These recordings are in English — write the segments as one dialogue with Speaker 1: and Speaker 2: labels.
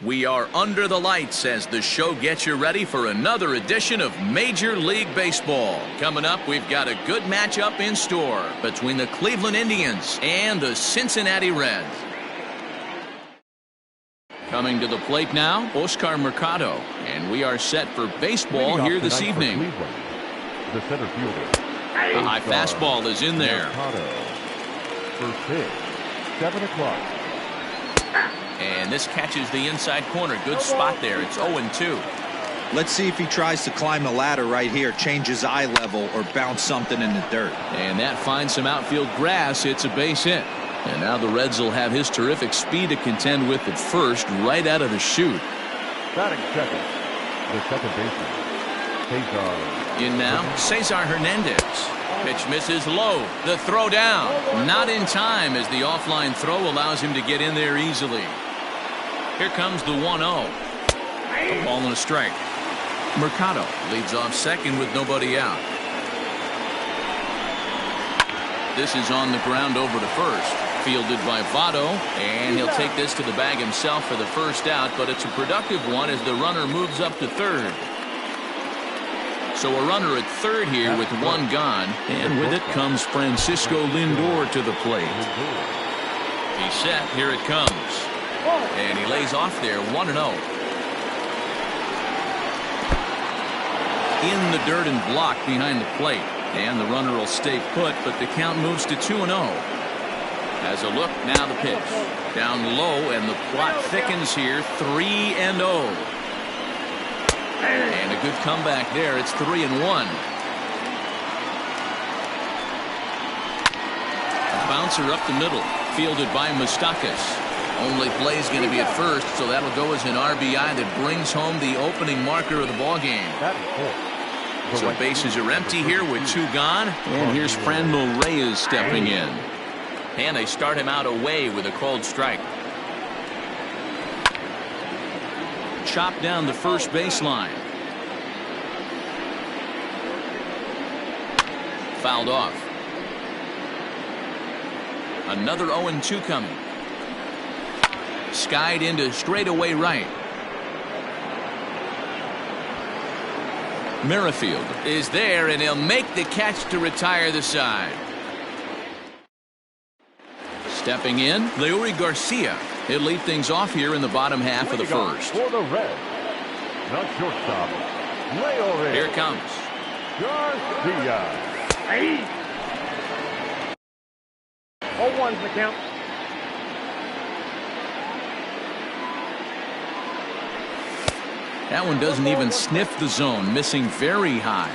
Speaker 1: We are under the lights as the show gets you ready for another edition of Major League Baseball. Coming up, we've got a good matchup in store between the Cleveland Indians and the Cincinnati Reds. Coming to the plate now, Oscar Mercado, and we are set for baseball here this evening.
Speaker 2: The center fielder.
Speaker 1: A high fastball is in there.
Speaker 2: Mercado. First pitch, 7 o'clock.
Speaker 1: And this catches the inside corner. Good spot there. It's 0-2.
Speaker 3: Let's see if he tries to climb the ladder right here, change his eye level, or bounce something in the dirt.
Speaker 1: And that finds some outfield grass. It's a base hit. And now the Reds will have his terrific speed to contend with at first, right out of the chute.
Speaker 2: Batting second, the second baseman, Cesar.
Speaker 1: In now, Cesar Hernandez. Pitch misses low. The throw down. Not in time as the offline throw allows him to get in there easily. Here comes the 1-0. A ball and a strike. Mercado leads off second with nobody out. This is on the ground over to first. Fielded by Votto, and he'll take this to the bag himself for the first out, but it's a productive one as the runner moves up to third. So a runner at third here with one gone, and with it comes Francisco Lindor to the plate. He's set. Here it comes. And he lays off there, 1-0. In the dirt and blocked behind the plate. And the runner will stay put, but the count moves to 2-0. As a look, now the pitch. Down low, and the plot thickens here, 3-0. And a good comeback there. It's 3-1. A bouncer up the middle, fielded by Moustakas. Only play's going to be at first, so that'll go as an RBI that brings home the opening marker of the ball game. So bases are empty here with two gone, and here's Franmil Reyes stepping in. And they start him out away with a called strike. Chopped down the first baseline. Fouled off. Another 0-2 coming. Skied into straightaway right. Merrifield is there, and he'll make the catch to retire the side. Stepping in, Leury Garcia. He'll lead things off here in the bottom half of the first.
Speaker 2: For the Reds, the shortstop, Leury.
Speaker 1: Here comes
Speaker 2: Garcia.
Speaker 4: 0-1's the count.
Speaker 1: That one doesn't even sniff the zone, missing very high.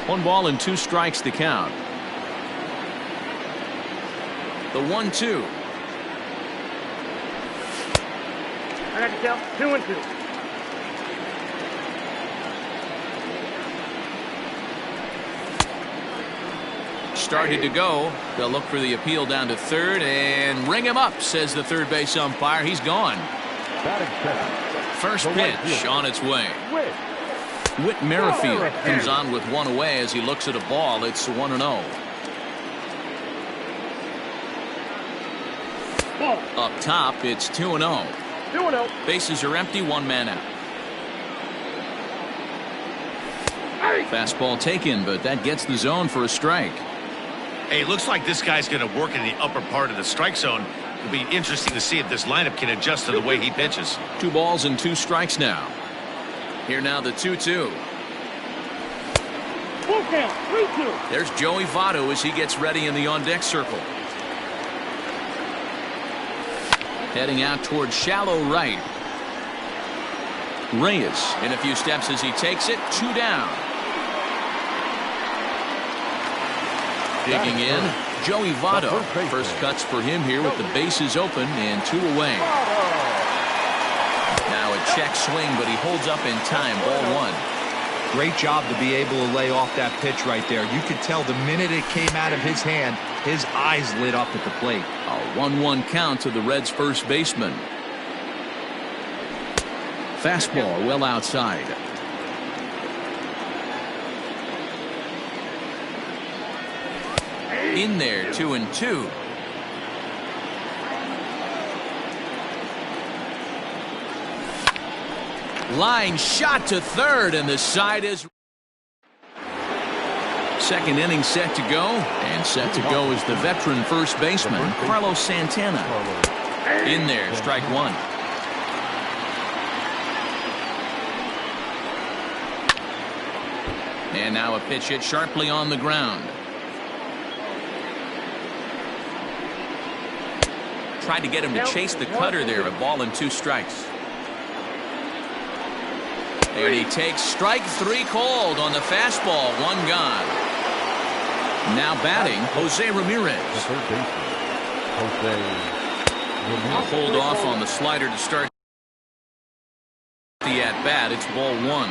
Speaker 1: One ball and two strikes to count. The 1-2.
Speaker 4: I got to count 2-2.
Speaker 1: Started to go. They'll look for the appeal down to third and ring him up, says the third base umpire. He's gone. First pitch on its way. Whit Merrifield comes on with one away as he looks at a ball. It's 1-0. Up top, it's 2-0.
Speaker 4: 2-0.
Speaker 1: Bases are empty, one man out. Fastball taken, but that gets the zone for a strike.
Speaker 5: Hey, it looks like this guy's going to work in the upper part of the strike zone. It'll be interesting to see if this lineup can adjust to the way he pitches.
Speaker 1: 2 balls and 2 strikes now. Here now the 2-2.
Speaker 4: Full count, 3-2.
Speaker 1: There's Joey Votto as he gets ready in the on-deck circle. Heading out towards shallow right. Reyes in a few steps as he takes it. 2 down. Digging in, Joey Votto. First cuts for him here with the bases open and 2 away. Now a check swing, but he holds up in time. Ball 1.
Speaker 3: Great job to be able to lay off that pitch right there. You could tell the minute it came out of his hand, his eyes lit up at the plate.
Speaker 1: A 1-1 count to the Reds' first baseman. Fastball well outside. In there, 2-2. Line shot to third, and the side is. Second inning set to go, and set to go is the veteran first baseman, Carlos Santana. In there, strike one. And now a pitch hit sharply on the ground. Tried to get him to chase the cutter there, a ball and 2 strikes. And he takes strike 3 called on the fastball, 1 gone. Now batting, Jose Ramirez. I'll hold off on the slider to start the at-bat. It's ball 1.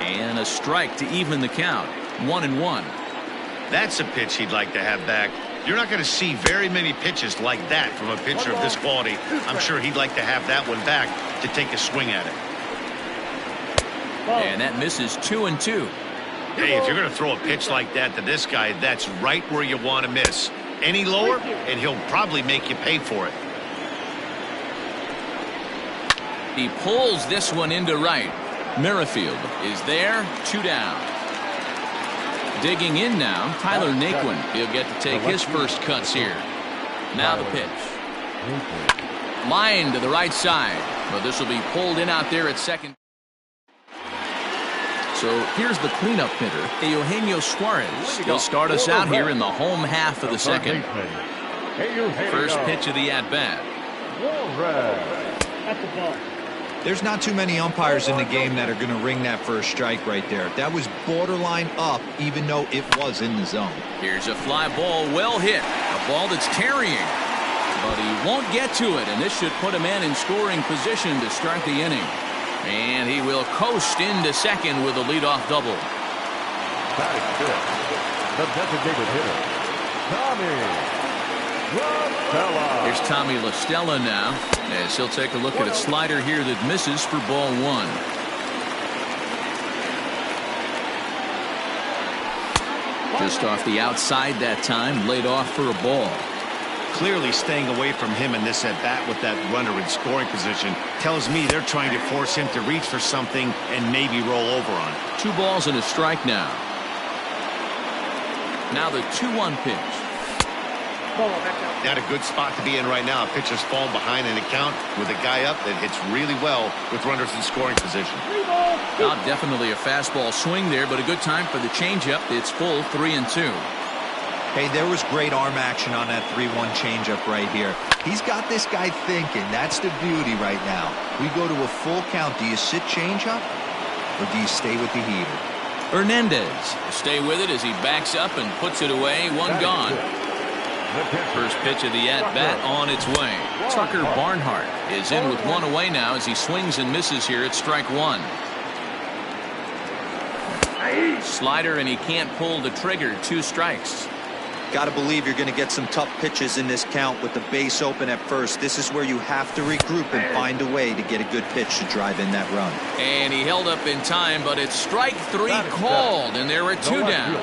Speaker 1: And a strike to even the count. 1-1.
Speaker 5: That's a pitch he'd like to have back. You're not going to see very many pitches like that from a pitcher of this quality. I'm sure he'd like to have that one back to take a swing at it.
Speaker 1: And that misses 2-2.
Speaker 5: Hey, if you're going to throw a pitch like that to this guy, that's right where you want to miss. Any lower, and he'll probably make you pay for it.
Speaker 1: He pulls this one into right. Merrifield is there, 2 down. Digging in now, Tyler Naquin. He'll get to take his first cuts here. Now the pitch. Line to the right side, but this will be pulled in out there at second. So here's the cleanup hitter, Eugenio Suarez. He'll start us out here in the home half of the second. First pitch of the at-bat.
Speaker 4: That's the ball.
Speaker 3: There's not too many umpires in the game that are going to ring that first strike right there. That was borderline up, even though it was in the zone.
Speaker 1: Here's a fly ball, well hit. A ball that's carrying, but he won't get to it, and this should put a man in scoring position to start the inning. And he will coast into second with a leadoff double.
Speaker 2: Batting fifth, the designated hitter, Tommy LaStella.
Speaker 1: Here's Tommy LaStella now, as he'll take a look at a slider here that misses for ball 1. Just off the outside that time, laid off for a ball.
Speaker 5: Clearly staying away from him in this at-bat with that runner in scoring position tells me they're trying to force him to reach for something and maybe roll over on it.
Speaker 1: 2 balls and a strike now. Now the 2-1 pitch.
Speaker 5: Not a good spot to be in right now. Pitcher's falling behind in the count with a guy up that hits really well with runners in scoring position.
Speaker 1: Not definitely a fastball swing there, but a good time for the changeup. It's full 3-2.
Speaker 3: Hey, there was great arm action on that 3-1 changeup right here. He's got this guy thinking. That's the beauty right now. We go to a full count. Do you sit changeup or do you stay with the heater?
Speaker 1: Hernandez stay with it as he backs up and puts it away. 1 gone. First pitch of the at-bat on its way. Tucker Barnhart is in with 1 away now as he swings and misses here at strike 1. Slider, and he can't pull the trigger. 2 strikes.
Speaker 3: Got to believe you're going to get some tough pitches in this count with the base open at first. This is where you have to regroup and find a way to get a good pitch to drive in that run.
Speaker 1: And he held up in time, but it's strike 3 called, and there are 2 down.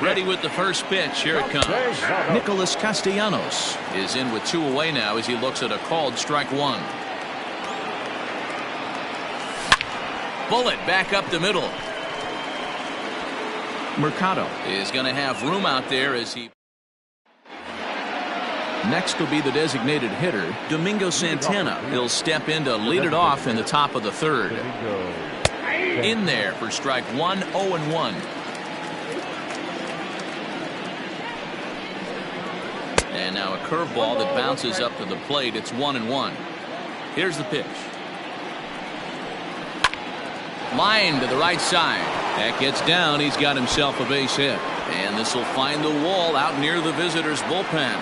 Speaker 1: Ready with the first pitch. Here it comes. Nicholas Castellanos is in with 2 away now as he looks at a called strike 1. Bullet back up the middle. Mercado is going to have room out there as he. Next will be the designated hitter, Domingo Santana. He'll step in to lead it off in the top of the 3rd. In there for strike 1, 0-1. And now a curveball that bounces up to the plate. It's 1-1. Here's the pitch. Line to the right side. That gets down. He's got himself a base hit. And this will find the wall out near the visitors' bullpen.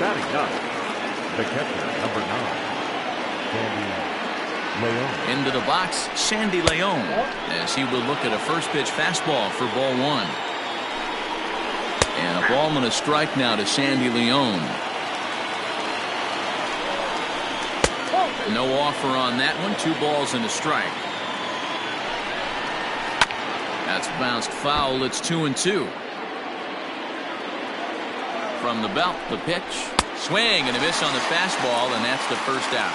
Speaker 2: Batting ninth, the catcher, number 9, Sandy Leon.
Speaker 1: Into the box, Sandy Leon, as he will look at a first pitch fastball for ball 1. And a ball and a strike now to Sandy Leon. No offer on that one. 2 balls and a strike. That's bounced foul. It's 2-2. From the belt, the pitch. Swing and a miss on the fastball, and that's the first out.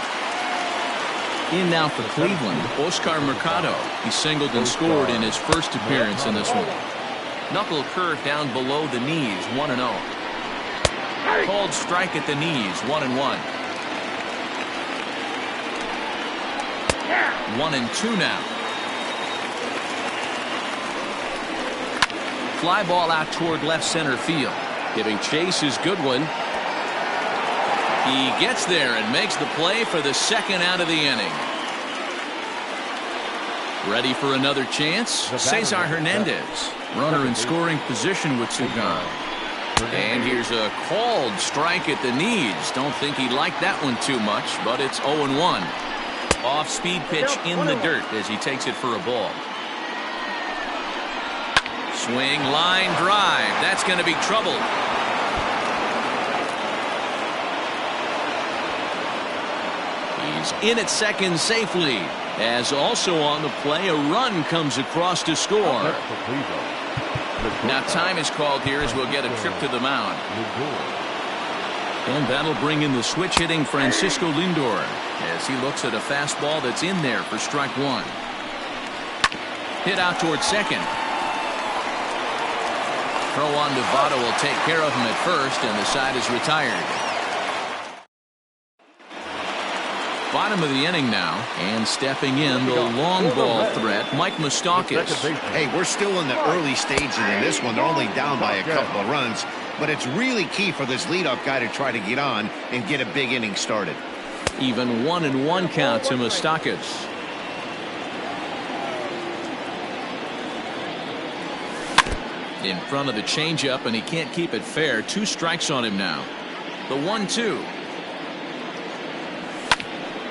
Speaker 1: In now for Cleveland, Oscar Mercado. He singled and scored in his first appearance in this one. Knuckle curve down below the knees, 1-0. Called strike at the knees, 1-1. 1-2 now. Fly ball out toward left center field. Giving chase is Goodwin. He gets there and makes the play for the second out of the inning. Ready for another chance? Cesar Hernandez. Runner in scoring position with two gone. And here's a called strike at the knees. Don't think he liked that one too much, but it's 0-1. Off-speed pitch in the dirt as he takes it for a ball. Swing, line drive. That's going to be trouble. He's in at second safely. As also on the play, a run comes across to score. Now time is called here as we'll get a trip to the mound. And that'll bring in the switch hitting Francisco Lindor as he looks at a fastball that's in there for strike one. Hit out towards second. Throw on to Votto will take care of him at first, and the side is retired. Bottom of the inning now, and stepping in the long ball threat, Mike Moustakas.
Speaker 5: Hey, we're still in the early stages in this one. They're only down by a couple of runs, but it's really key for this leadoff guy to try to get on and get a big inning started.
Speaker 1: Even 1-1 count to Moustakas. In front of the changeup, and he can't keep it fair. 2 strikes on him now. The 1-2.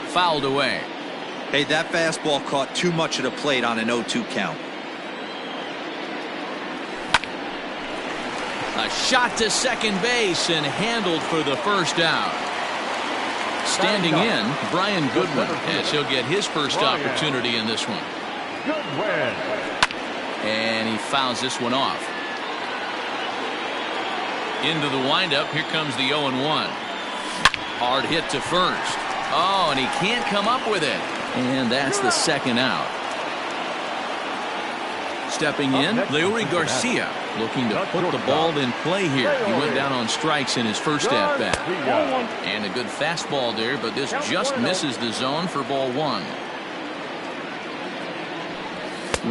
Speaker 1: Fouled away.
Speaker 3: Hey, that fastball caught too much of the plate on an 0-2 count.
Speaker 1: A shot to second base and handled for the first out. Standing in, Brian Goodwin, as he'll get his first opportunity in this one.
Speaker 2: Goodwin.
Speaker 1: And he fouls this one off. Into the windup, here comes the 0-1. Hard hit to first. Oh, and he can't come up with it. And that's the second out. Stepping in, Leury Garcia, looking to put the ball in play here. He went down on strikes in his first at-bat. And a good fastball there, but this just misses the zone for ball one.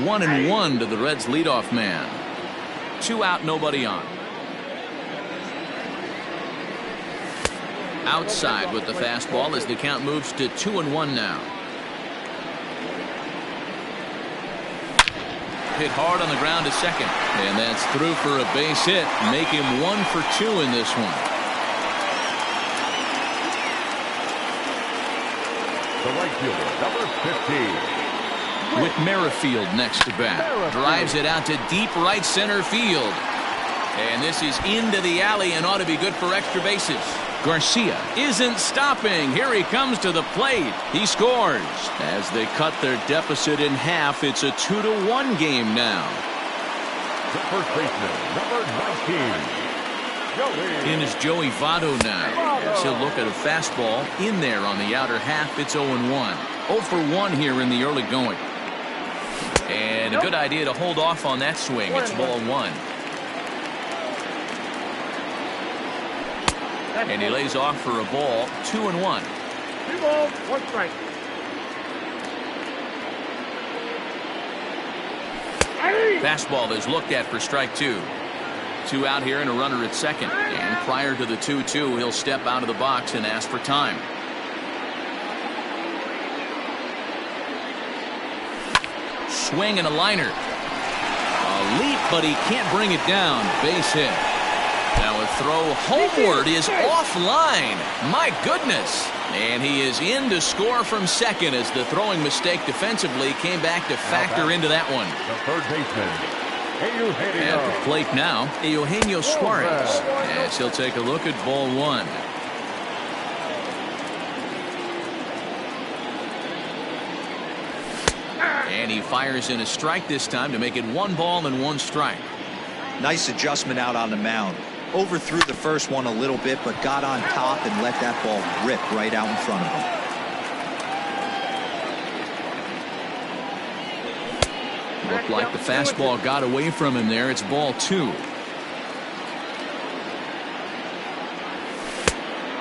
Speaker 1: 1-1 to the Reds' leadoff man. 2 out, nobody on. Outside with the fastball as the count moves to 2-1 now. Hit hard on the ground to second, and that's through for a base hit. Make him 1 for 2 in this one.
Speaker 2: The right fielder, number 15.
Speaker 1: Whit Merrifield next to bat. Drives it out to deep right center field. And this is into the alley and ought to be good for extra bases. Garcia isn't stopping. Here he comes to the plate. He scores. As they cut their deficit in half, it's a 2-1 game now.
Speaker 2: The first baseman, number 19.
Speaker 1: In is Joey Votto now. As he'll look at a fastball in there on the outer half. It's 0-1. 0 for 1 here in the early going. And a good idea to hold off on that swing. It's ball 1. And he lays off for a ball. 2-1.
Speaker 4: 2 balls, 1 strike.
Speaker 1: Fastball is looked at for strike 2. 2 out here and a runner at second. And prior to the 2-2, he'll step out of the box and ask for time. Swing and a liner. A leap, but he can't bring it down. Base hit. Now a throw homeward is offline. My goodness. And he is in to score from second as the throwing mistake defensively came back to factor into that one.
Speaker 2: The third baseman, Eugenio.
Speaker 1: At the plate now, Eugenio Suarez. As he'll take a look at ball 1. And he fires in a strike this time to make it 1 ball and 1 strike.
Speaker 3: Nice adjustment out on the mound. Overthrew the first one a little bit, but got on top and let that ball rip right out in front of him.
Speaker 1: Looked like the fastball got away from him there. It's ball 2.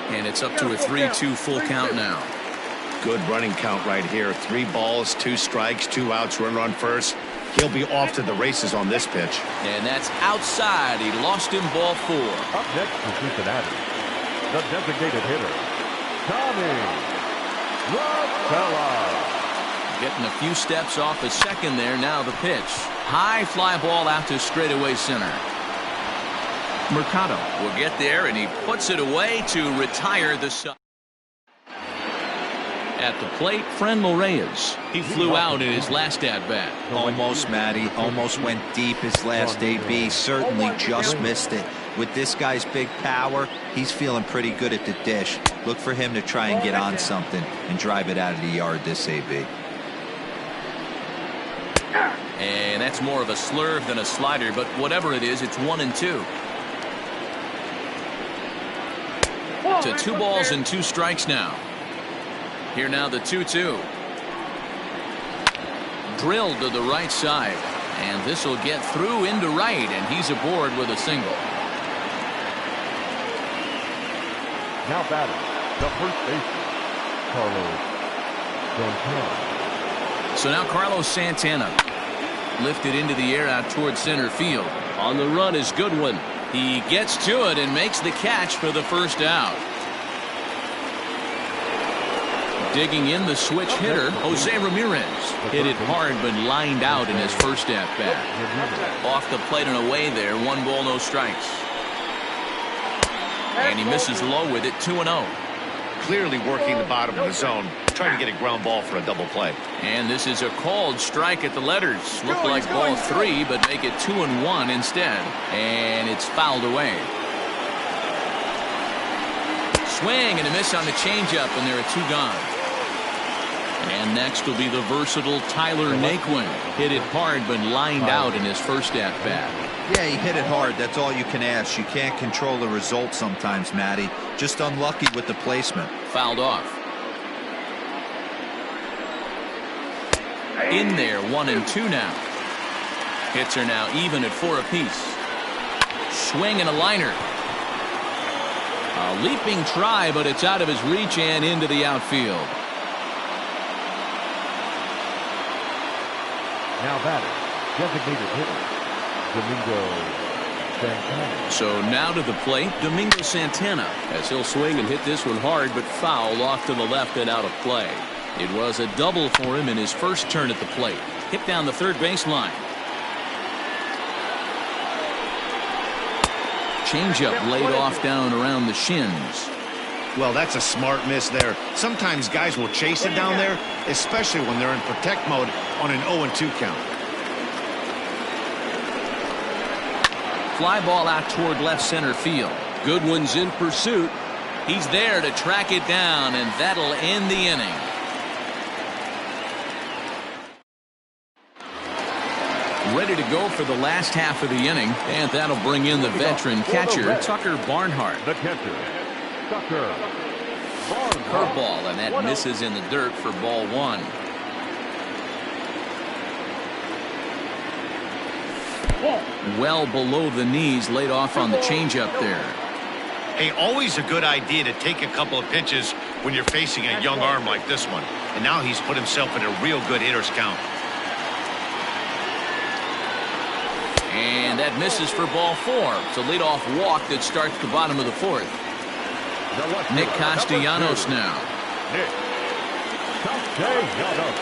Speaker 1: And it's up to a 3-2 full count now.
Speaker 5: Good running count right here. 3 balls, 2 strikes, 2 outs, run first. He'll be off to the races on this pitch.
Speaker 1: And that's outside. He lost him, ball 4.
Speaker 2: Up next for Cincinnati, the designated hitter, Tommy Rockefeller.
Speaker 1: Getting a few steps off a second there. Now the pitch. High fly ball out to straightaway center. Mercado will get there, and he puts it away to retire the sub. At the plate, Franmil Reyes. He flew out in his last at-bat.
Speaker 3: Almost, Matty. Almost went deep his last AB. Certainly just missed it. With this guy's big power, he's feeling pretty good at the dish. Look for him to try and get on something and drive it out of the yard this AB.
Speaker 1: And that's more of a slurve than a slider, but whatever it is, it's 1-2. To 2 balls and 2 strikes now. Here now the 2-2. Drilled to the right side. And this will get through into right, and he's aboard with a single.
Speaker 2: Now batting, the first baseman, Carlos Santana.
Speaker 1: So now Carlos Santana lifted into the air out towards center field. On the run is Goodwin. He gets to it and makes the catch for the first out. Digging in the switch hitter, Jose Ramirez. Hit it hard but lined out in his first at-bat. Off the plate and away there, 1 ball, no strikes. And he misses low with it, 2-0.
Speaker 5: Clearly working the bottom of the zone, trying to get a ground ball for a double play.
Speaker 1: And this is a called strike at the letters. Looked like ball 3, but make it 2-1 instead. And it's fouled away. Swing and a miss on the changeup, and there are 2 gone. And next will be the versatile Tyler Naquin. Hit it hard but lined out in his first at-bat.
Speaker 3: Yeah, he hit it hard. That's all you can ask. You can't control the result sometimes, Matty. Just unlucky with the placement.
Speaker 1: Fouled off. In there, 1-2 now. Hits are now even at 4 apiece. Swing and a liner. A leaping try, but it's out of his reach and into the outfield.
Speaker 2: Now batting, designated hitter, Domingo Santana.
Speaker 1: So now to the plate, Domingo Santana, as he'll swing and hit this one hard, but foul off to the left and out of play. It was a double for him in his first turn at the plate. Hit down the third baseline. Changeup laid off down around the shins.
Speaker 5: Well, that's a smart miss there. Sometimes guys will chase it down there, especially when they're in protect mode on an 0-2 count.
Speaker 1: Fly ball out toward left center field. Goodwin's in pursuit. He's there to track it down, and that'll end the inning. Ready to go for the last half of the inning, and that'll bring in the veteran catcher, Tucker Barnhart.
Speaker 2: The catcher, Tucker Barnhart.
Speaker 1: Curveball, and that misses in the dirt for ball 1. Well below the knees, laid off on the changeup there.
Speaker 5: Hey, always a good idea to take a couple of pitches when you're facing a young arm like this one. And now he's put himself in a real good hitter's count.
Speaker 1: And that misses for ball 4. It's a leadoff walk that starts the bottom of the 4th. Nick Castellanos now.
Speaker 2: Nick Castellanos.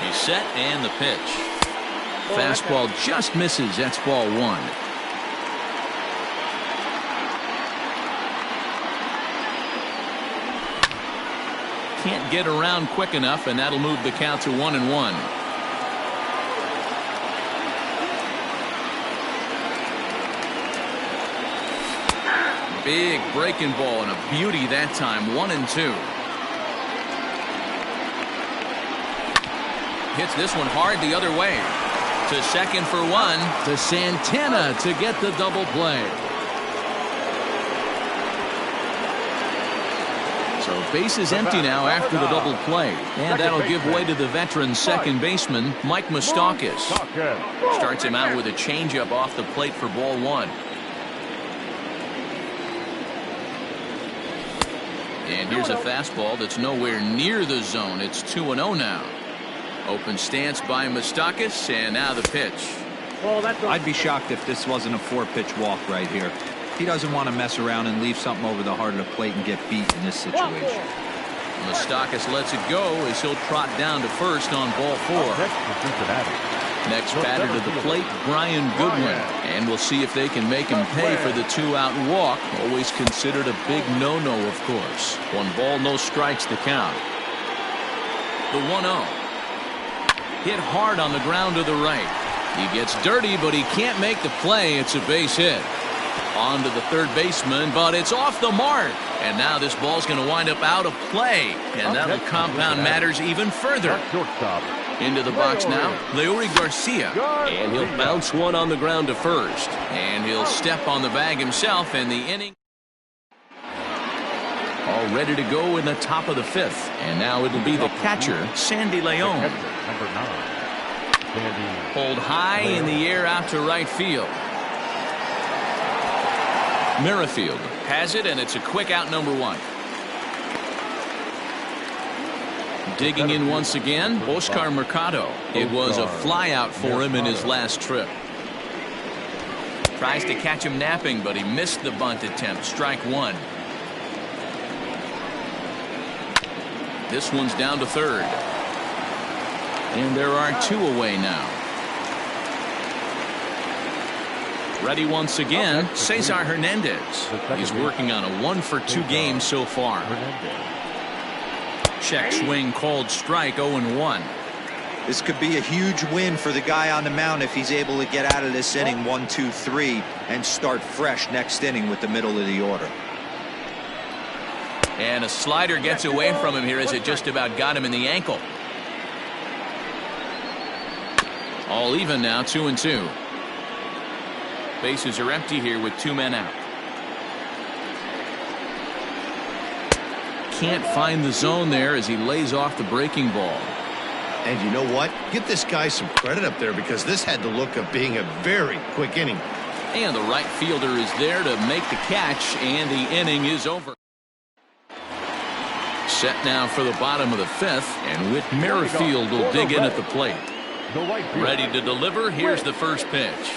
Speaker 1: He's set and the pitch. Fastball just misses. That's ball 1. Can't get around quick enough, and that'll move the count to 1-1. Big breaking ball and a beauty that time. 1-2. Hits this one hard the other way. To second for one. To Santana to get the double play. So base is empty now after the double play. And that'll give way to the veteran second baseman, Mike Moustakas. Starts him out with a changeup off the plate for ball one. And here's a fastball that's nowhere near the zone. It's 2-0 now. Open stance by Moustakas, and now the pitch.
Speaker 3: I'd be shocked if this wasn't a 4-pitch walk right here. He doesn't want to mess around and leave something over the heart of the plate and get beat in this situation.
Speaker 1: Moustakas lets it go as he'll trot down to first on ball 4. Next batter to the plate, Brian Goodwin. And we'll see if they can make him pay for the 2-out walk. Always considered a big no-no, of course. 1 ball, no strikes to count. The 1-0. Hit hard on the ground to the right. He gets dirty, but he can't make the play. It's a base hit. On to the third baseman, but it's off the mark. And now this ball's going to wind up out of play. And that'll compound matters even further. Into the box now, Leury Garcia. And he'll bounce one on the ground to first. And he'll step on the bag himself, and the inning all ready to go in the top of the 5th. And now it'll be the catcher, Sandy Leon.
Speaker 2: Number 9.
Speaker 1: Hold high in the air out to right field. Merrifield has it, and it's a quick out, number 1. Digging in once again, Oscar Mercado. It was a fly out for him in his last trip. Tries to catch him napping, but he missed the bunt attempt. Strike 1. This one's down to third. And there are 2 away now. Ready once again, Cesar Hernandez. He's working on a 1-for-2 game so far. Check swing called strike, 0-1.
Speaker 3: This could be a huge win for the guy on the mound if he's able to get out of this inning 1-2-3 and start fresh next inning with the middle of the order.
Speaker 1: And a slider gets away from him here as it just about got him in the ankle. All even now, 2-2. Bases are empty here with 2 men out. Can't find the zone there as he lays off the breaking ball.
Speaker 5: And you know what? Give this guy some credit up there, because this had the look of being a very quick inning.
Speaker 1: And the right fielder is there to make the catch, and the inning is over. Set now for the bottom of the 5th, and Whit Merrifield will dig in at the plate. Ready to deliver. Here's the first pitch.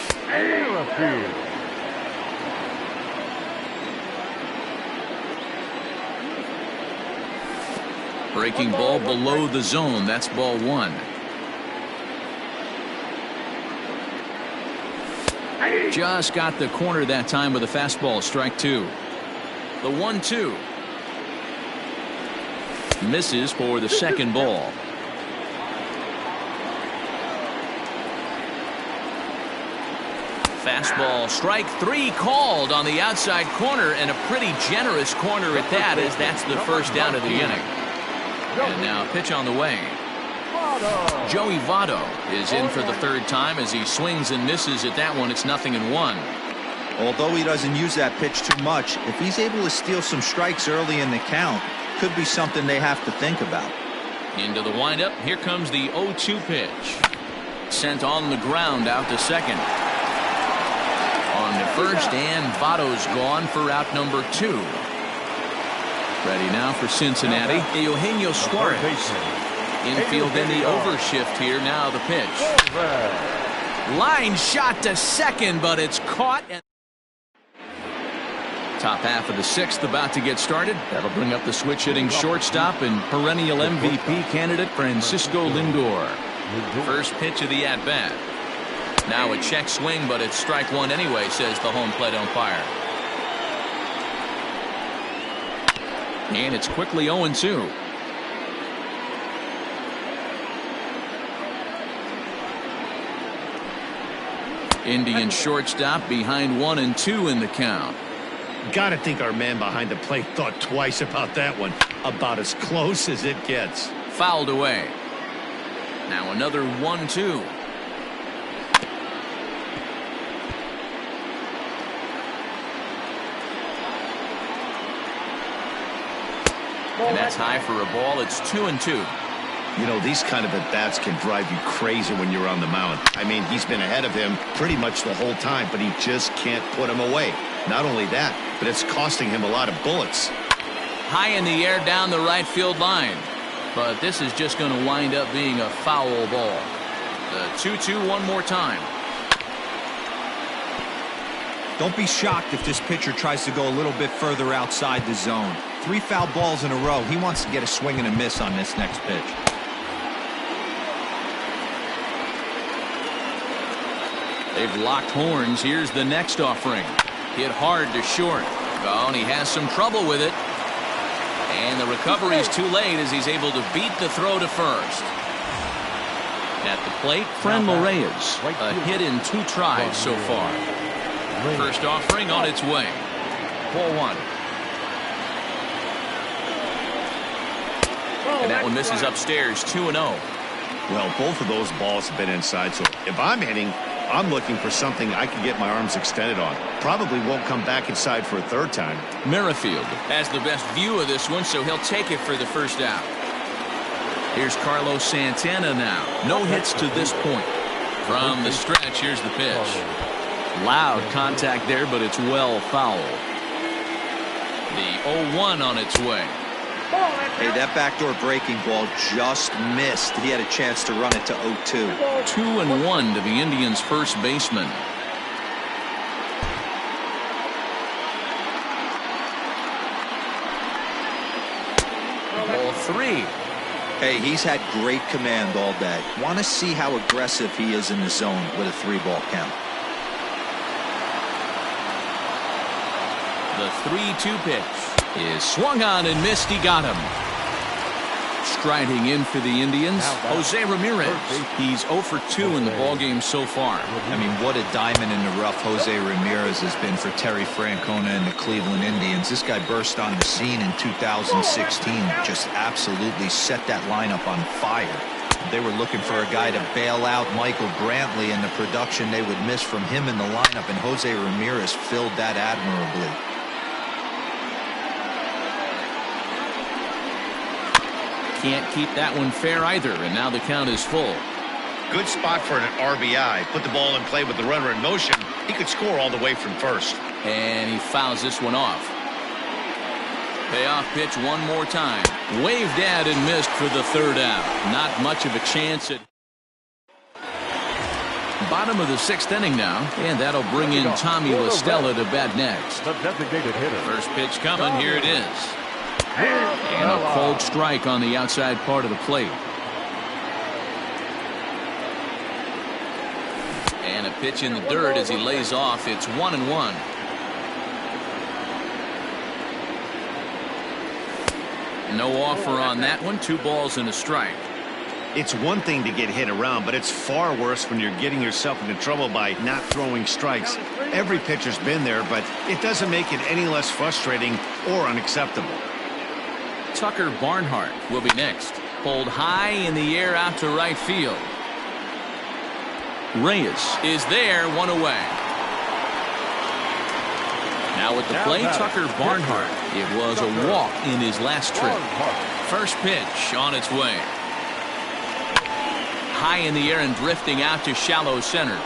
Speaker 1: Breaking ball below the zone. That's ball 1. Just got the corner that time with a fastball. Strike 2. The 1-2. Misses for the second ball. Fastball, strike 3 called on the outside corner, and a pretty generous corner at that, as that's the first down of the inning. And now pitch on the way. Joey Votto is in for the 3rd time as he swings and misses at that one. It's 0-1.
Speaker 3: Although he doesn't use that pitch too much, if he's able to steal some strikes early in the count, could be something they have to think about.
Speaker 1: Into the windup. Here comes the 0-2 pitch. Sent on the ground out to second. On to first, and Votto's gone for out number 2. Ready now for Cincinnati, Eugenio Suarez. Infield in the overshift here. Now the pitch. Line shot to second, but it's caught. Top half of the 6th about to get started. That'll bring up the switch hitting shortstop and perennial MVP candidate Francisco Lindor. First pitch of the at-bat. Now a check swing, but it's strike 1 anyway, says the home plate umpire. And it's quickly 0-2. Indian shortstop behind 1 and 2 in the count.
Speaker 5: Gotta think our man behind the plate thought twice about that one. About as close as it gets.
Speaker 1: Fouled away. Now another 1-2. And that's high for a ball. It's 2-2.
Speaker 5: You know, these kind of at-bats can drive you crazy when you're on the mound. I mean, he's been ahead of him pretty much the whole time, but he just can't put him away. Not only that, but it's costing him a lot of bullets.
Speaker 1: High in the air down the right field line. But this is just going to wind up being a foul ball. The 2-2 one more time.
Speaker 3: Don't be shocked if this pitcher tries to go a little bit further outside the zone. 3 foul balls in a row. He wants to get a swing and a miss on this next pitch.
Speaker 1: They've locked horns. Here's the next offering. Hit hard to short. Oh, and he has some trouble with it. And the recovery's too late as he's able to beat the throw to first. At the plate, Franmil Reyes. A hit in 2 tries so far. First offering on its way. 4-1. And that one misses upstairs. 2-0.
Speaker 5: Well, both of those balls have been inside, so if I'm hitting, I'm looking for something I can get my arms extended on. Probably won't come back inside for a third time.
Speaker 1: Merrifield has the best view of this one, so he'll take it for the first out. Here's Carlos Santana now. No hits to this point. From the stretch, here's the pitch. Loud contact there, but it's well foul. The 0-1 on its way.
Speaker 3: Hey, that backdoor breaking ball just missed. He had a chance to run it to 0-2.
Speaker 1: 2-1 to the Indians' first baseman. Ball 3.
Speaker 3: Hey, he's had great command all day. Want to see how aggressive he is in the zone with a 3-ball count.
Speaker 1: The 3-2 pitch is swung on and missed. He got him. Striding in for the Indians, Jose Ramirez. He's 0 for 2 in the ballgame so far.
Speaker 3: I mean, what a diamond in the rough Jose Ramirez has been for Terry Francona and the Cleveland Indians. This guy burst on the scene in 2016, just absolutely set that lineup on fire. They were looking for a guy to bail out Michael Brantley, and the production they would miss from him in the lineup, and Jose Ramirez filled that admirably.
Speaker 1: Can't keep that one fair either, and now the count is full.
Speaker 5: Good spot for an RBI. Put the ball in play with the runner in motion. He could score all the way from first.
Speaker 1: And he fouls this one off. Payoff pitch one more time. Waved at and missed for the third out. Not much of a chance at bottom of the 6th inning now, and that'll bring in Tommy La Stella to bat next.
Speaker 2: The designated hitter.
Speaker 1: First pitch coming. Here it is. And a cold strike on the outside part of the plate. And a pitch in the dirt as he lays off. It's 1-1. No offer on that one. 2 balls and a strike.
Speaker 5: It's one thing to get hit around, but it's far worse when you're getting yourself into trouble by not throwing strikes. Every pitcher's been there, but it doesn't make it any less frustrating or unacceptable.
Speaker 1: Tucker Barnhart will be next. Pulled high in the air out to right field. Reyes is there, 1 away. Now at the plate, Tucker Barnhart. It was a walk in his last trip. First pitch on its way. High in the air and drifting out to shallow center.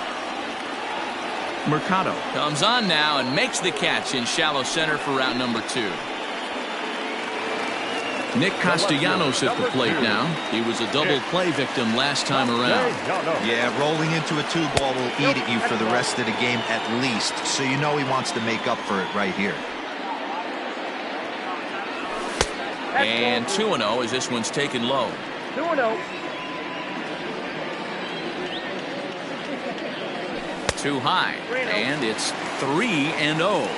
Speaker 1: Mercado comes on now and makes the catch in shallow center for round number 2. Nick Castellanos at the plate now. He was a double play victim last time around.
Speaker 3: Yeah, rolling into a 2-ball will eat at you for the rest of the game at least, so you know he wants to make up for it right here.
Speaker 1: And 2-0 as this one's taken low.
Speaker 4: 2-0.
Speaker 1: Too high, and it's 3-0.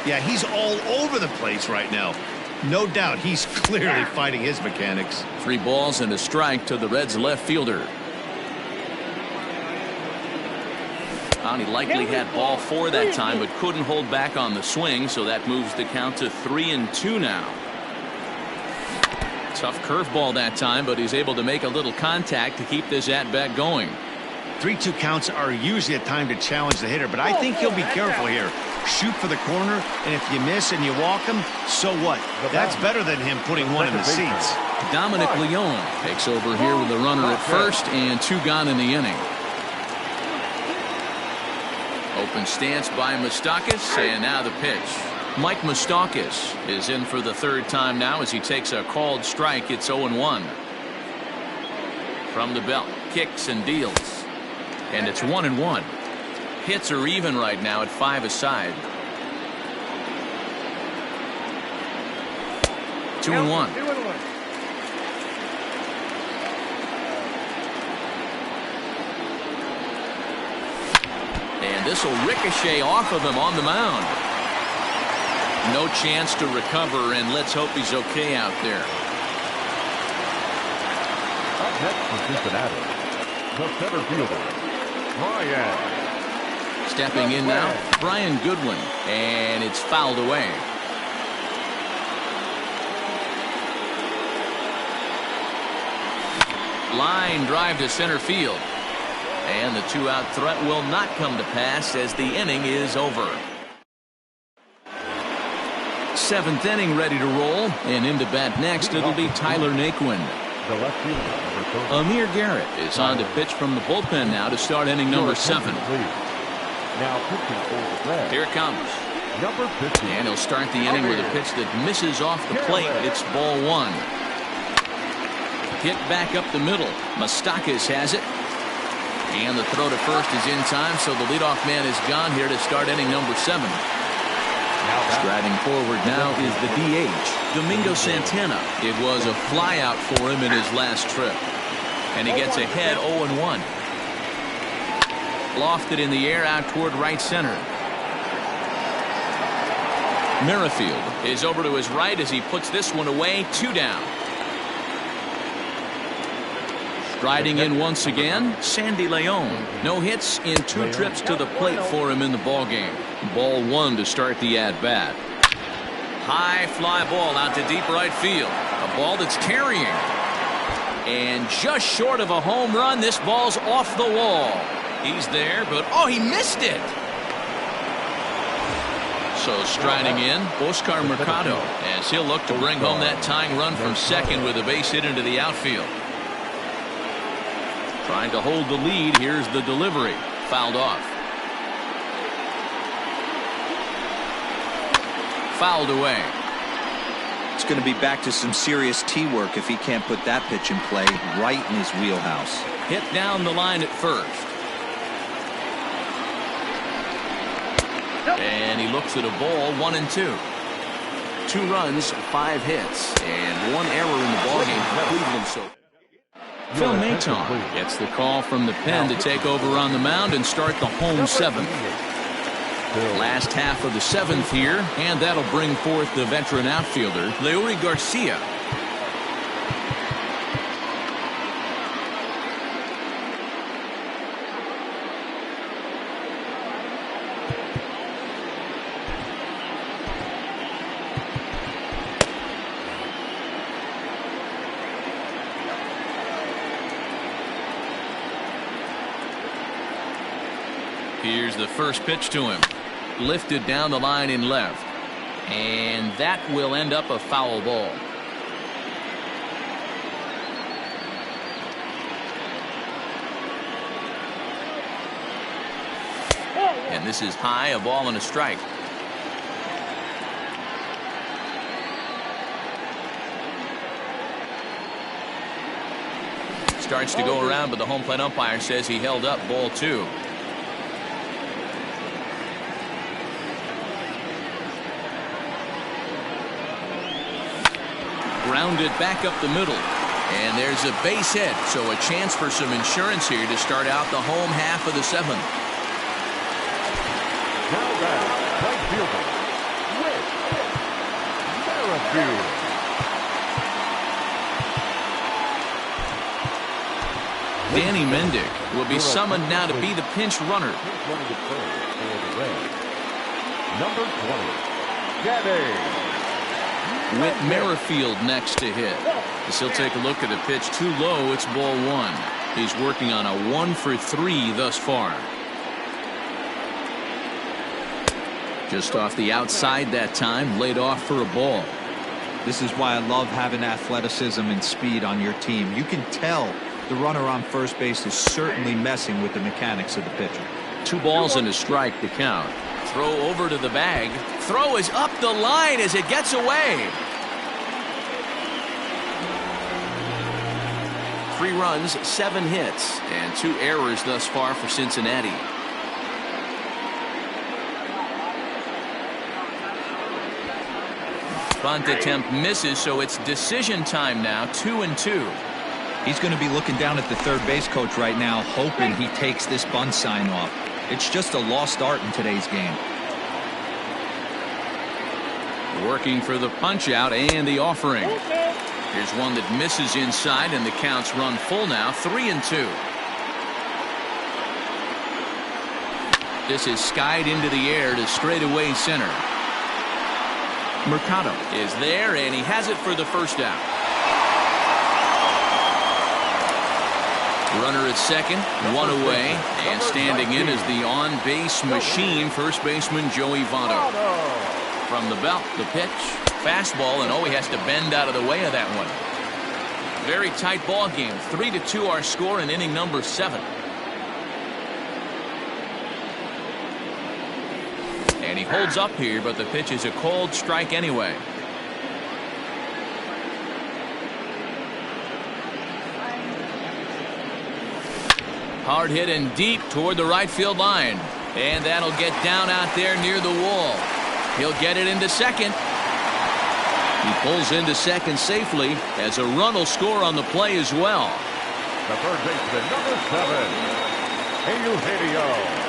Speaker 5: Yeah, he's all over the place right now. No doubt he's clearly fighting his mechanics.
Speaker 1: 3 balls and a strike to the Reds' left fielder. And he likely had ball 4 that time, but couldn't hold back on the swing, so that moves the count to 3-2 now. Tough curveball that time, but he's able to make a little contact to keep this at-bat going.
Speaker 5: 3-2 counts are usually a time to challenge the hitter, but I think he'll be careful here. shoot for the corner, and if you miss and you walk him, so what? That's better than him putting one in the seats.
Speaker 1: Dominic Leone takes over here with the runner at first and 2 gone in the inning. Open stance by Moustakas, and now the pitch. Mike Moustakas is in for the 3rd time now as he takes a called strike. It's 0-1. From the belt, kicks and deals. And it's 1-1. Hits are even right now at 5 aside. 2-1. And this will ricochet off of him on the mound. No chance to recover, and let's hope he's okay out there.
Speaker 2: Up next for Cincinnati, the center fielder, Brian.
Speaker 1: Stepping in now, Brian Goodwin, and it's fouled away. Line drive to center field. And the 2-out threat will not come to pass as the inning is over. 7th inning ready to roll, and into bat next it'll be Tyler Naquin.
Speaker 2: The left fielder,
Speaker 1: Amir Garrett is on to pitch from the bullpen now to start inning number 7.
Speaker 2: Now pitching for the Reds,
Speaker 1: Here it comes.
Speaker 2: number 50.
Speaker 1: And he'll start the inning with a pitch that misses off the plate. It's ball 1. Hit back up the middle. Moustakas has it. And the throw to first is in time, so the leadoff man is gone here to start inning number 7. Striding forward now is the DH, Domingo Santana. It was a flyout for him in his last trip. And he gets ahead 0-1. Lofted in the air out toward right center. Merrifield is over to his right as he puts this one away. 2 down. Striding in once again, Sandy Leone. No hits in 2 trips to the plate for him in the ballgame. Ball 1 to start the at-bat. High fly ball out to deep right field. A ball that's carrying. And just short of a home run, this ball's off the wall. He's there, but oh, he missed it. So striding in, Oscar Mercado, as he'll look to bring home that tying run from second with a base hit into the outfield. Trying to hold the lead. Here's the delivery. Fouled off. Fouled away.
Speaker 3: It's going to be back to some serious tee work if he can't put that pitch in play right in his wheelhouse.
Speaker 1: Hit down the line at first. And he looks at a ball. 1-2. 2 runs, 5 hits, and 1 error in the ballgame for Cleveland. So Phil Maton gets the call from the pen to take over on the mound and start the home 7th. Last half of the 7th here, and that'll bring forth the veteran outfielder, Leury Garcia. Here's the first pitch to him. Lifted down the line in left. And that will end up a foul ball. And this is high, a ball and a strike. Starts to go around, but the home plate umpire says he held up. Ball 2. Grounded back up the middle. And there's a base hit, so a chance for some insurance here to start out the home half of the 7th.
Speaker 2: Now back, right fielder, Whit Merrifield.
Speaker 1: Danny Mendick will be summoned now to be the pinch runner.
Speaker 2: Running at first for the Reds, number 20, Danny.
Speaker 1: With Merrifield next to hit. As he'll take a look at a pitch too low, it's ball 1. He's working on a 1 for 3 thus far. Just off the outside that time, laid off for a ball.
Speaker 3: This is why I love having athleticism and speed on your team. You can tell the runner on first base is certainly messing with the mechanics of the pitcher.
Speaker 1: 2 balls and a strike to count. Throw over to the bag. Throw is up the line as it gets away. 3 runs, 7 hits, and 2 errors thus far for Cincinnati. Bunt attempt misses, so it's decision time now, 2-2.
Speaker 3: He's going to be looking down at the third base coach right now, hoping he takes this bunt sign off. It's just a lost art in today's game.
Speaker 1: Working for the punch out and the offering. Here's one that misses inside, and the count's run full now, 3-2. This is skied into the air to straightaway center. Mercado is there, and he has it for the first out. Runner at second, 1 away, and standing in is the on-base machine, first baseman Joey Votto. From the belt, the pitch, fastball, and he has to bend out of the way of that one. Very tight ball game. 3-2 our score in inning number 7. And he holds up here, but the pitch is a cold strike anyway. Hard hit and deep toward the right field line. And that'll get down out there near the wall. He'll get it into second. He pulls into second safely as a run will score on the play as well.
Speaker 2: The third baseman, number 7, Eugenio.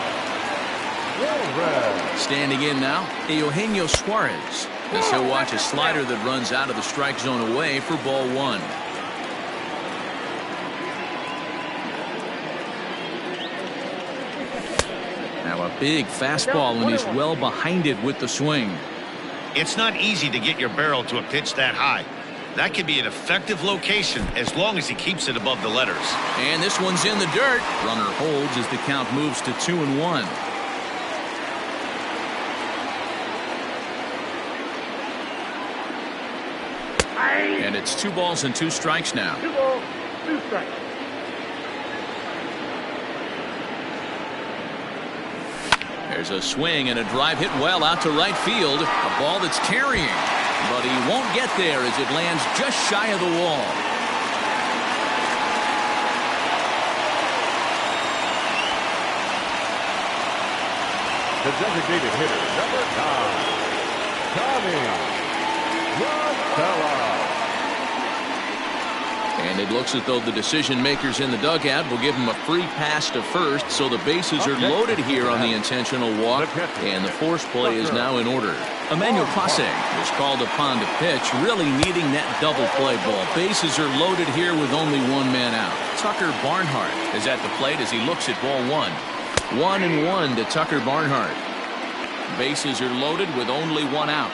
Speaker 1: Standing in now, Eugenio Suarez, as he'll watch a slider that runs out of the strike zone away for ball 1. Now a big fastball, and he's well behind it with the swing.
Speaker 5: It's not easy to get your barrel to a pitch that high. That could be an effective location as long as he keeps it above the letters.
Speaker 1: And this one's in the dirt. Runner holds as the count moves to 2-1. And it's 2 balls and 2 strikes now.
Speaker 4: 2 balls, 2 strikes.
Speaker 1: There's a swing and a drive hit well out to right field. A ball that's carrying, but he won't get there as it lands just shy of the wall.
Speaker 2: The designated hitter, number 9, Tommy Rosella.
Speaker 1: And it looks as though the decision makers in the dugout will give him a free pass to first, so the bases are loaded here on the intentional walk, and the force play is now in order. Emmanuel Clase was called upon to pitch, really needing that double play ball. Bases are loaded here with only 1 man out. Tucker Barnhart is at the plate as he looks at ball 1. 1-1 to Tucker Barnhart. Bases are loaded with only 1 out.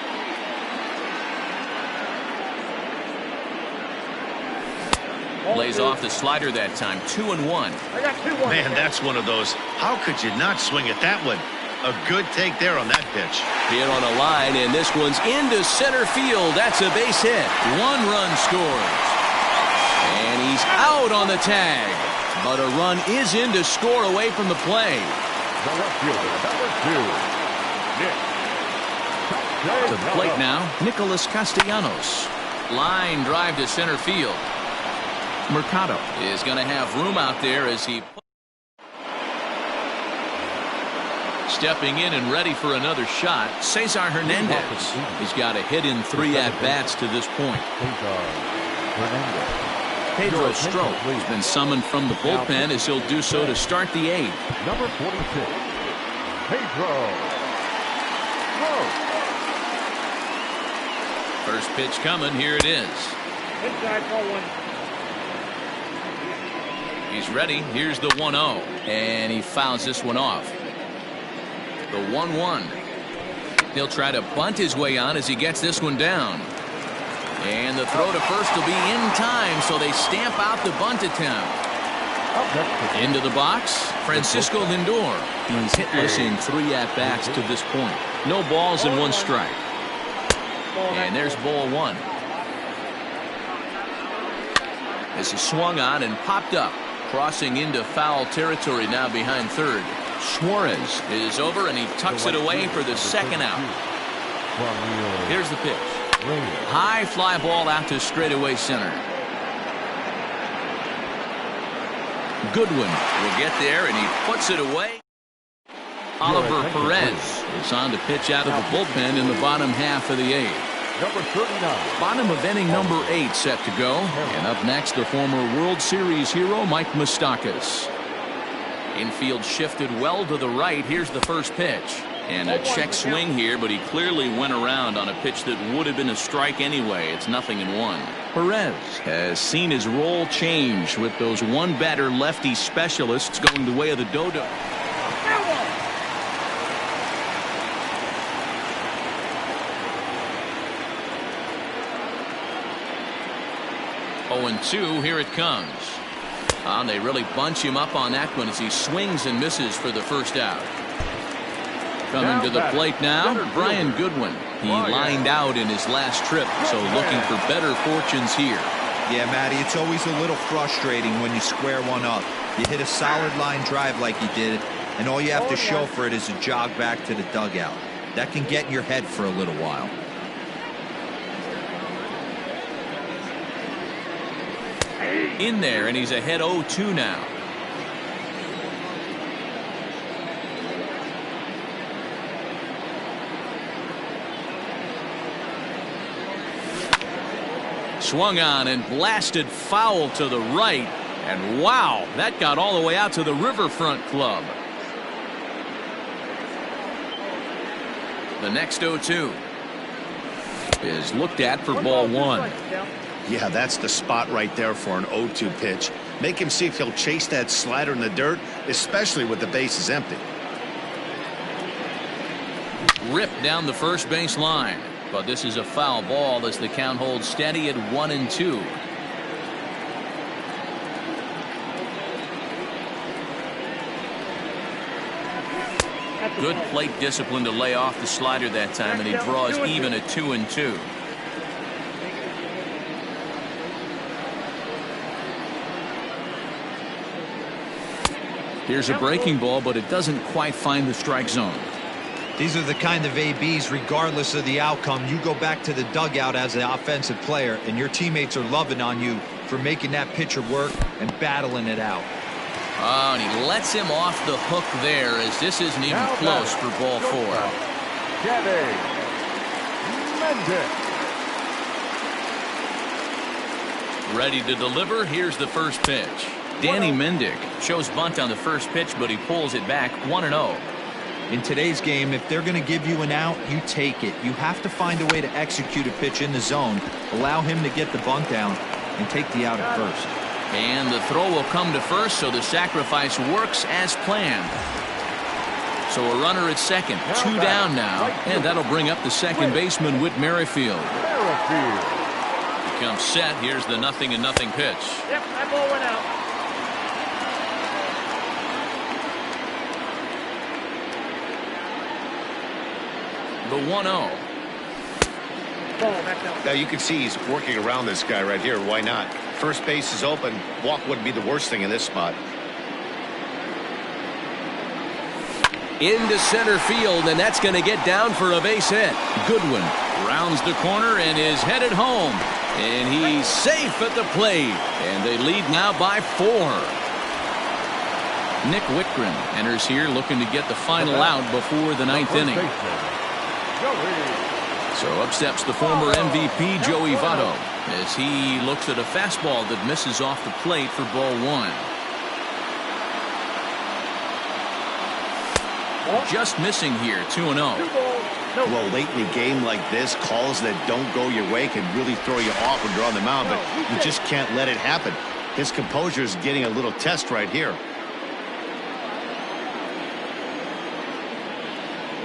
Speaker 1: Lays off the slider that time. 2-1.
Speaker 4: I got 2-1.
Speaker 5: Man, that's one of those. How could you not swing at that one? A good take there on that pitch.
Speaker 1: Hit on a line, and this one's into center field. That's a base hit. 1 run scores. And he's out on the tag. But a run is in to score away from the play.
Speaker 2: The left fielder, number 2, Nick.
Speaker 1: To the plate now, Nicholas Castellanos. Line drive to center field. Mercado is going to have room out there as he stepping in and ready for another shot. Cesar Hernandez. He's got a hit in 3 at-bats to this point. Pedro Strop has been summoned from the bullpen as he'll do so to start the 8th.
Speaker 2: Number 46, Pedro Strop.
Speaker 1: First pitch coming. Here it is.
Speaker 4: Inside ball 1.
Speaker 1: He's ready. Here's the 1-0. And he fouls this one off. The 1-1. He'll try to bunt his way on as he gets this one down. And the throw to first will be in time, so they stamp out the bunt attempt.
Speaker 2: Up next is
Speaker 1: Into the box, Francisco Lindor. He's hitless in 3 at-bats to this point. No balls and 1 strike. And there's ball 1. This is swung on and popped up. Crossing into foul territory now behind third. Suarez is over and he tucks it away for the 2nd out. Here's the pitch. High fly ball out to straightaway center. Goodwin will get there and he puts it away. Oliver Perez is on to pitch out of the bullpen in the bottom half of the 8th.
Speaker 2: number 39.
Speaker 1: Bottom of inning number 8 set to go. And up next, the former World Series hero Mike Moustakas. Infield shifted well to the right. Here's the first pitch. And a check swing here, but he clearly went around on a pitch that would have been a strike anyway. It's 0-1. Perez has seen his role change with those one-batter lefty specialists going the way of the dodo. 0-2, here it comes. And they really bunch him up on that one as he swings and misses for the first out. Coming to the plate now, Brian Goodwin. He lined out in his last trip, so looking for better fortunes here.
Speaker 3: Yeah, Matty, it's always a little frustrating when you square one up. You hit a solid line drive like he did, and all you have to show for it is a jog back to the dugout. That can get in your head for a little while.
Speaker 1: In there, and he's ahead 0-2 now. Swung on and blasted foul to the right. And wow, that got all the way out to the Riverfront Club. The next 0-2 is looked at for ball 1.
Speaker 5: Yeah, that's the spot right there for an 0-2 pitch. Make him see if he'll chase that slider in the dirt, especially with the bases empty.
Speaker 1: Ripped down the first base line. But this is a foul ball as the count holds steady at 1-2. Good plate discipline to lay off the slider that time, and he draws even at 2-2. Here's a breaking ball, but it doesn't quite find the strike zone.
Speaker 3: These are the kind of ABs, regardless of the outcome, you go back to the dugout as an offensive player, and your teammates are loving on you for making that pitcher work and battling it out.
Speaker 1: Oh, and he lets him off the hook there as this isn't even close for ball 4.
Speaker 2: Danny Mendick.
Speaker 1: Ready to deliver. Here's the first pitch. Danny Mendick shows bunt on the first pitch, but he pulls it back 1-0.
Speaker 3: In today's game, if they're going to give you an out, you take it. You have to find a way to execute a pitch in the zone, allow him to get the bunt down, and take the out at first.
Speaker 1: And the throw will come to first, so the sacrifice works as planned. So a runner at second, 2 down now, and that'll bring up the second baseman, Whit Merrifield. He comes set. Here's the 0-0 pitch.
Speaker 4: Yep, that ball went out.
Speaker 1: The 1-0.
Speaker 5: Now you can see he's working around this guy right here. Why not? First base is open. Walk wouldn't be the worst thing in this spot.
Speaker 1: Into center field, and that's going to get down for a base hit. Goodwin rounds the corner and is headed home. And he's safe at the plate. And they lead now by 4. Nick Whitgren enters here looking to get the final out before the 9th inning. So up steps the former MVP Joey Votto as he looks at a fastball that misses off the plate for ball 1. Just missing here, 2-0.
Speaker 5: Well, late in a game like this, calls that don't go your way can really throw you off when you're on the mound, but you just can't let it happen. His composure is getting a little test right here.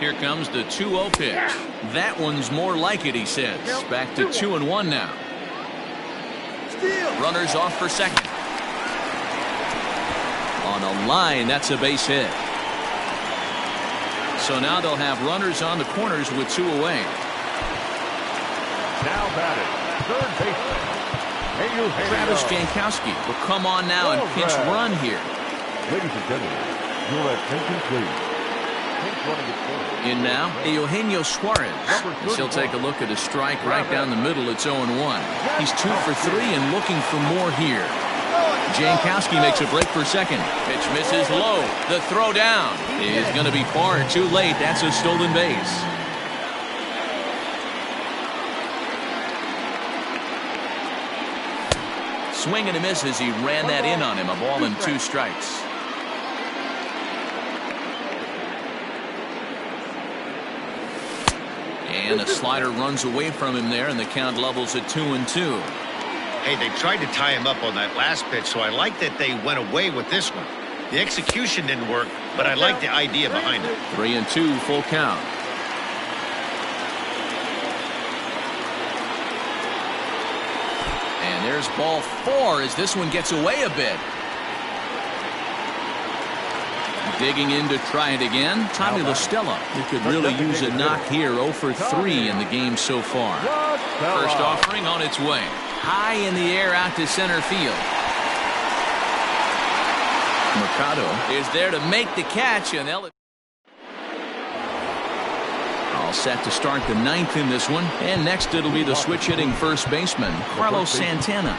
Speaker 1: Here comes the 2-0 pitch. That one's more like it, he says. Back to 2-1 now. Runners off for second. On a line, that's a base hit. So now they'll have runners on the corners with 2 away.
Speaker 2: Now batting, third baseman,
Speaker 1: Travis Jankowski will come on now and pinch run here.
Speaker 2: Ladies and gentlemen, your attention please. Pinch running at third.
Speaker 1: In now, Eugenio Suarez. As he'll take a look at a strike right down the middle. It's 0-1. He's 2 for 3 and looking for more here. Jankowski makes a break for second. Pitch misses low. The throw down is going to be far too late. That's a stolen base. Swing and a miss as he ran that in on him. A ball and 2 strikes. And a slider runs away from him there, and the count levels at 2-2.
Speaker 5: Hey, they tried to tie him up on that last pitch, so I like that they went away with this one. The execution didn't work, but I like the idea behind it.
Speaker 1: 3-2, full count. And there's ball 4 as this one gets away a bit. Digging in to try it again, Tommy La Stella. He could really use a knock here. 0 for 3 in the game so far. First offering on its way. High in the air out to center field. Mercado is there to make the catch, and all set to start the 9th in this one. And next it'll be the switch hitting first baseman, Carlos Santana.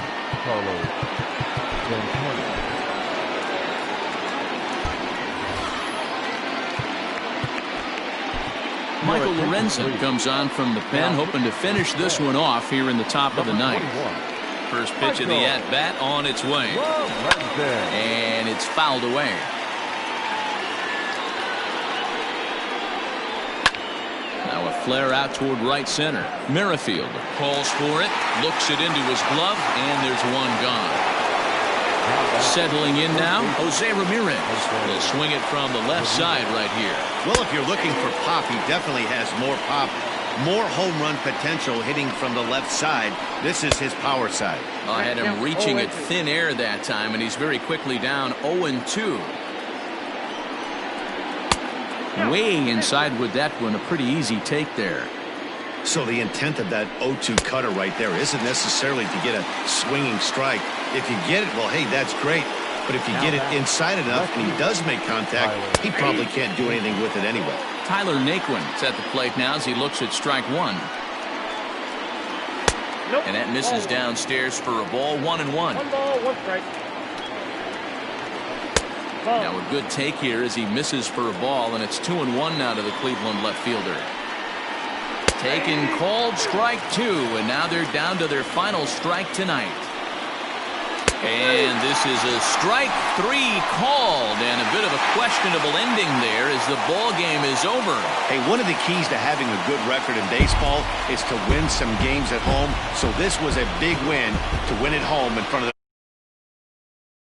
Speaker 1: Michael Lorenzen comes on from the pen, hoping to finish this one off here in the top of the 9th. First pitch of the at-bat on its way. And it's fouled away. Now a flare out toward right center. Merrifield calls for it, looks it into his glove, and there's one gone. Settling in now, Jose Ramirez will swing it from the left side right here.
Speaker 5: Well, if you're looking for pop, he definitely has more pop, more home run potential hitting from the left side. This is his power side.
Speaker 1: I had him reaching at thin air that time, and he's very quickly down 0-2. Way inside with that one, a pretty easy take there.
Speaker 5: So the intent of that 0-2 cutter right there isn't necessarily to get a swinging strike. If you get it, well, hey, that's great. But if you get it inside enough and he does make contact, he probably can't do anything with it anyway.
Speaker 1: Tyler Naquin is at the plate now as he looks at strike 1. And that misses downstairs for a ball. 1-1.
Speaker 4: 1 ball, 1 strike.
Speaker 1: Now a good take here as he misses for a ball, and it's 2-1 now to the Cleveland left fielder. Taken, called, strike 2, and now they're down to their final strike tonight. And this is a strike 3 called, and a bit of a questionable ending there as the ball game is over.
Speaker 5: Hey, one of the keys to having a good record in baseball is to win some games at home. So this was a big win to win at home in front of the